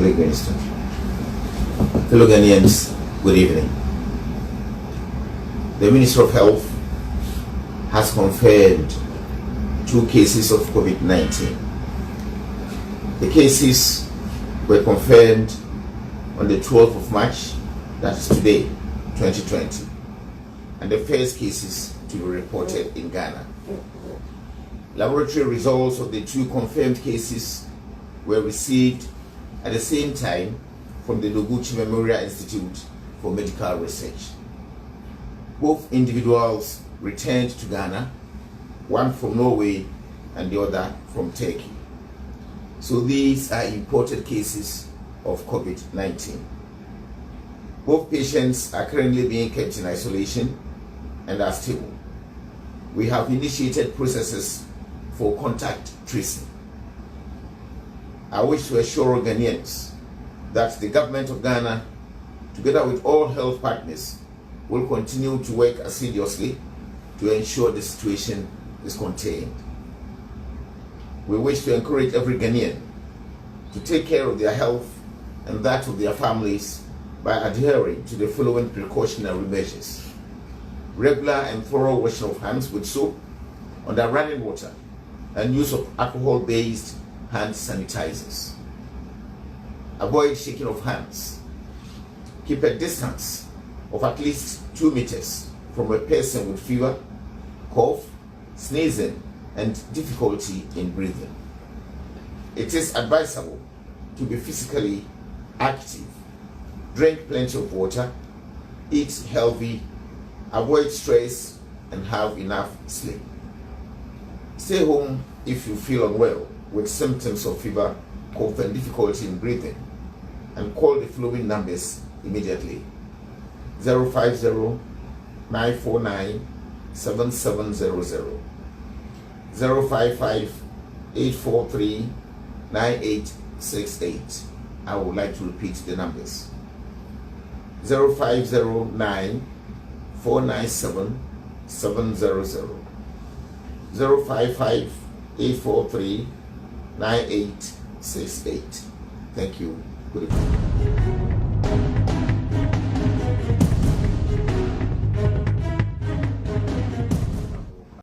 colleague minister. Fellow Ghanaians, good evening. The Minister of Health has confirmed 2 cases of COVID-19. The cases were confirmed on the 12th of March, that is today, 2020, and the first cases to be reported in Ghana. Laboratory results of the 2 confirmed cases were received at the same time from the Noguchi Memorial Institute for Medical Research. Both individuals returned to Ghana, one from Norway and the other from Turkey. So these are imported cases of COVID-19. Both patients are currently being kept in isolation and are stable. We have initiated processes for contact tracing. I wish to assure Ghanaians that the government of Ghana, together with all health partners, will continue to work assiduously to ensure the situation is contained. We wish to encourage every Ghanaian to take care of their health and that of their families by adhering to the following precautionary measures: regular and thorough washing of hands with soap under running water and use of alcohol-based hand sanitizers. Avoid shaking of hands. Keep a distance of at least 2 meters from a person with fever, cough, sneezing, and difficulty in breathing. It is advisable to be physically active, drink plenty of water, eat healthy, avoid stress, and have enough sleep. Stay home if you feel unwell with symptoms of fever, cough, and difficulty in breathing, and call the following numbers immediately: 050-949-7700, 055-843-9868. I would like to repeat the numbers: 050-949-7700, 055-843-9868. Thank you. Good evening.